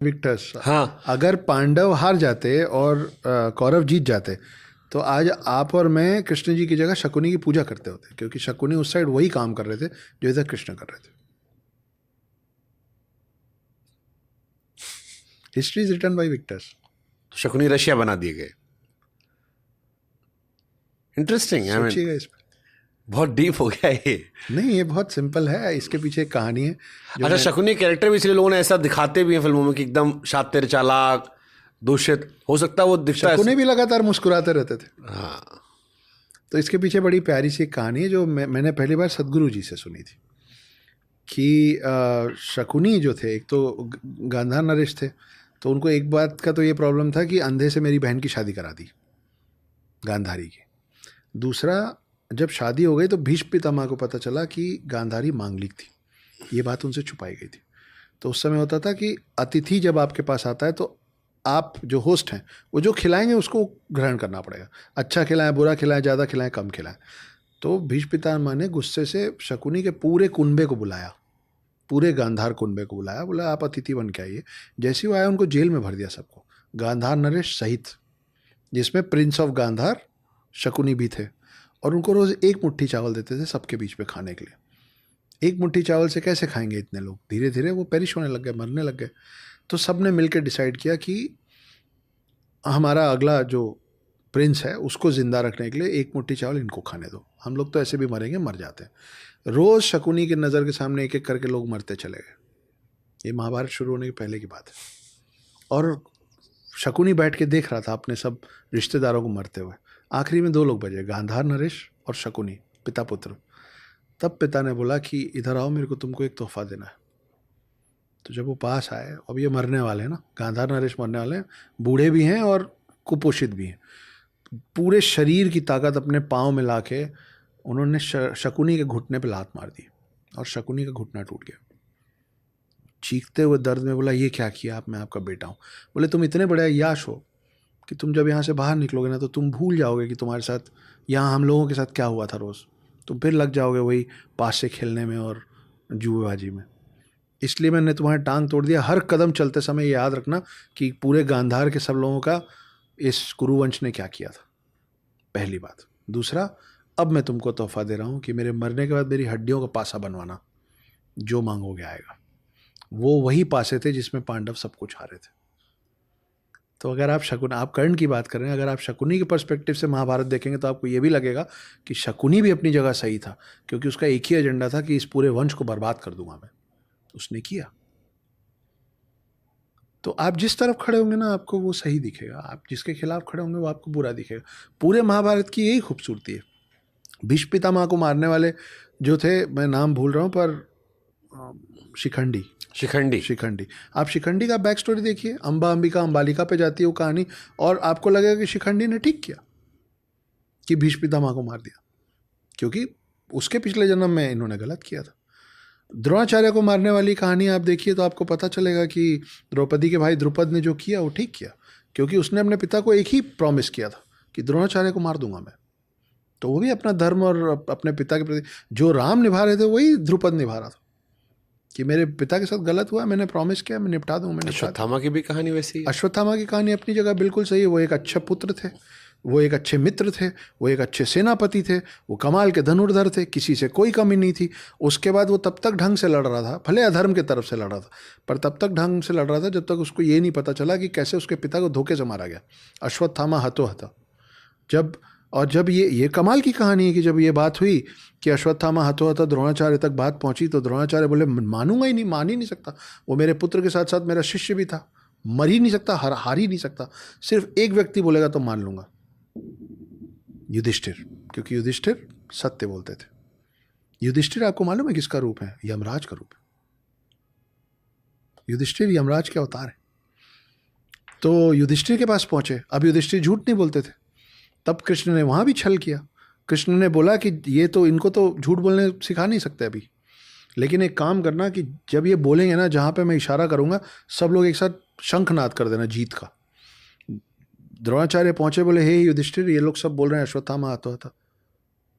Victus. हाँ, अगर पांडव हार जाते और कौरव जीत जाते तो आज आप और मैं कृष्ण जी की जगह शकुनी की पूजा करते होते, क्योंकि शकुनी उस साइड वही काम कर रहे थे जो इधर कृष्ण कर रहे थे। History is written by victors. Shakuni रशिया बना दिए गए। इंटरेस्टिंग, आई मीन सोचिएगा इस पर। बहुत डीप हो गया ये। नहीं, ये बहुत सिंपल है, इसके पीछे एक कहानी है जो अच्छा, मैं। शकुनी कैरेक्टर भी इसलिए लोगों ने ऐसा दिखाते भी हैं फिल्मों में कि एकदम शातिर, चालाक, दूषित, हो सकता है वो दिखता है शकुनी भी लगातार मुस्कुराते रहते थे। हाँ। तो इसके पीछे बड़ी प्यारी सी एक कहानी है जो मैंने पहली बार सदगुरु जी से सुनी थी कि शकुनी जो थे, एक तो गांधार नरेश थे, तो उनको एक बात का तो ये प्रॉब्लम था कि अंधे से मेरी बहन की शादी करा दी, गांधारी की। दूसरा, जब शादी हो गई तो भीष्म पितामह को पता चला कि गांधारी मांगलिक थी, ये बात उनसे छुपाई गई थी। तो उस समय होता था कि अतिथि जब आपके पास आता है तो आप जो होस्ट हैं वो जो खिलाएंगे उसको ग्रहण करना पड़ेगा, अच्छा खिलाएं, बुरा खिलाएं, ज़्यादा खिलाएं, कम खिलाएं। तो भीष्म पितामह ने गुस्से से शकुनी के पूरे कुनबे को बुलाया, पूरे गांधार कुनबे को बुलाया, बोला आप अतिथि बन के आइए। जैसे ही वो आया उनको जेल में भर दिया सबको, गांधार नरेश सहित, जिसमें प्रिंस ऑफ गांधार शकुनी भी थे। और उनको रोज़ एक मुट्ठी चावल देते थे सबके बीच में खाने के लिए। एक मुट्ठी चावल से कैसे खाएंगे इतने लोग? धीरे धीरे वो पेरिश होने लग गए, मरने लग गए। तो सब ने मिलकर डिसाइड किया कि हमारा अगला जो प्रिंस है उसको ज़िंदा रखने के लिए एक मुट्ठी चावल इनको खाने दो, हम लोग तो ऐसे भी मरेंगे, मर जाते हैं। रोज़ शकुनी की नज़र के सामने एक एक करके लोग मरते चले गए। ये महाभारत शुरू होने के पहले की बात है। और शकुनी बैठ के देख रहा था अपने सब रिश्तेदारों को मरते हुए। आखिरी में दो लोग बचे, गांधार नरेश और शकुनी, पिता पुत्र। तब पिता ने बोला कि इधर आओ, मेरे को तुमको एक तोहफा देना है। तो जब वो पास आए, अब ये मरने वाले हैं ना, गांधार नरेश मरने वाले हैं, बूढ़े भी हैं और कुपोषित भी हैं। पूरे शरीर की ताकत अपने पाँव में ला के उन्होंने शकुनी के घुटने पे लात मार दी और शकुनी का घुटना टूट गया। चीखते हुए दर्द में बोला, ये क्या किया आप, मैं आपका बेटा हूँ। बोले तुम इतने बड़े अय्याश हो कि तुम जब यहाँ से बाहर निकलोगे ना तो तुम भूल जाओगे कि तुम्हारे साथ यहाँ हम लोगों के साथ क्या हुआ था रोज़। तुम फिर लग जाओगे वही पास से खेलने में और जुएबाजी में। इसलिए मैंने तुम्हारी टांग तोड़ दिया। हर कदम चलते समय ये याद रखना कि पूरे गांधार के सब लोगों का इस कुरुवंश ने क्या किया था, पहली बात। दूसरा, अब मैं तुमको तोहफा दे रहा हूँ कि मेरे मरने के बाद मेरी हड्डियों का पासा बनवाना, जो मांगोगे आएगा। वो वही पासे थे जिसमें पांडव सब कुछ हारे थे। तो अगर आप कर्ण की बात कर रहे हैं, अगर आप शकुनी के पर्सपेक्टिव से महाभारत देखेंगे तो आपको ये भी लगेगा कि शकुनी भी अपनी जगह सही था, क्योंकि उसका एक ही एजेंडा था कि इस पूरे वंश को बर्बाद कर दूंगा मैं। उसने किया। तो आप जिस तरफ खड़े होंगे ना आपको वो सही दिखेगा, आप जिसके खिलाफ खड़े होंगे वो आपको बुरा दिखेगा। पूरे महाभारत की यही खूबसूरती है। भीष्म पितामह को मारने वाले जो थे, मैं नाम भूल रहा हूँ, पर शिखंडी, शिखंडी। शिखंडी। आप शिखंडी का बैक स्टोरी देखिए, अंबा अंबिका अंबालिका पे जाती है वो कहानी, और आपको लगेगा कि शिखंडी ने ठीक किया कि भीष्म पितामह को मार दिया, क्योंकि उसके पिछले जन्म में इन्होंने गलत किया था। द्रोणाचार्य को मारने वाली कहानी आप देखिए तो आपको पता चलेगा कि द्रौपदी के भाई द्रुपद ने जो किया वो ठीक किया, क्योंकि उसने अपने पिता को एक ही प्रॉमिस किया था कि द्रोणाचार्य को मार दूंगा मैं। तो वो भी अपना धर्म और अपने पिता के प्रति जो राम निभा रहे थे वही द्रुपद निभा रहा था, कि मेरे पिता के साथ गलत हुआ, मैंने प्रॉमिस किया, मैं निपटा दूंगा, मैं निपटा दूंगा। अश्वत्थामा की भी कहानी वैसी है। अश्वत्थामा की कहानी अपनी जगह बिल्कुल सही है। वो एक अच्छे पुत्र थे, वो एक अच्छे मित्र थे, वो एक अच्छे सेनापति थे, वो कमाल के धनुर्धर थे, किसी से कोई कमी नहीं थी। उसके बाद वो तब तक ढंग से लड़ रहा था, भले अधर्म की तरफ से लड़ रहा था, पर तब तक ढंग से लड़ रहा था जब तक उसको ये नहीं पता चला कि कैसे उसके पिता को धोखे से मारा गया। अश्वत्थामा हतो हता। जब ये कमाल की कहानी है कि जब ये बात हुई कि अश्वत्थामा हतो हता द्रोणाचार्य तक बात पहुंची, तो द्रोणाचार्य बोले मानूंगा ही नहीं, मान ही नहीं सकता, वो मेरे पुत्र के साथ साथ मेरा शिष्य भी था, मर ही नहीं सकता, हार ही नहीं सकता, सिर्फ एक व्यक्ति बोलेगा तो मान लूंगा, युधिष्ठिर। क्योंकि युधिष्ठिर सत्य बोलते थे। युधिष्ठिर आपको मालूम है किसका रूप है? यमराज का रूप है। युधिष्ठिर यमराज के अवतार है। तो युधिष्ठिर के पास पहुंचे। अब युधिष्ठिर झूठ नहीं बोलते थे, तब कृष्ण ने वहां भी छल किया। कृष्ण ने बोला कि ये तो इनको तो झूठ बोलने सिखा नहीं सकते अभी, लेकिन एक काम करना कि जब ये बोलेंगे ना, जहां पे मैं इशारा करूंगा सब लोग एक साथ शंखनाद कर देना जीत का। द्रोणाचार्य पहुंचे, बोले हे युधिष्ठिर, ये लोग सब बोल रहे हैं अश्वत्थामा हतो हता,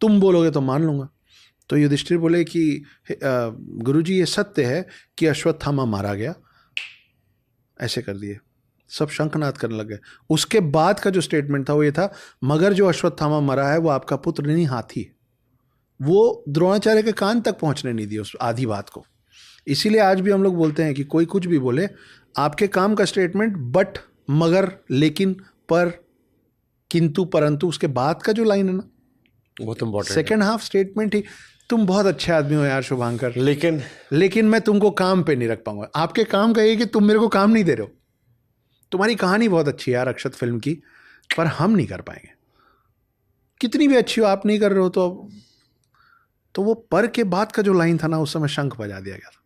तुम बोलोगे तो मान लूंगा। तो युधिष्ठिर बोले कि गुरुजी ये सत्य है कि अश्वत्थामा मारा गया, ऐसे कर दिए, सब शंखनाद करने लग गए। उसके बाद का जो स्टेटमेंट था वो ये था, मगर जो अश्वत्थामा मरा है वो आपका पुत्र नहीं, हाथी। वो द्रोणाचार्य के कान तक पहुंचने नहीं दिया उस आधी बात को। इसीलिए आज भी हम लोग बोलते हैं कि कोई कुछ भी बोले, आपके काम का स्टेटमेंट बट, मगर, लेकिन, पर, किंतु, परंतु, उसके बाद का जो लाइन है ना, बहुत इंपॉर्टेंट सेकेंड हाफ स्टेटमेंट ही, तुम बहुत अच्छे आदमी हो यार शुभांकर, लेकिन मैं तुमको काम पे नहीं रख पाऊंगा। आपके काम का ये कि तुम मेरे को काम नहीं दे रहे हो। तुम्हारी कहानी बहुत अच्छी है यार अक्षत फिल्म की, पर हम नहीं कर पाएंगे। कितनी भी अच्छी हो, आप नहीं कर रहे हो तो वो पर के बाद का जो लाइन था ना, उस समय शंख बजा दिया गया था।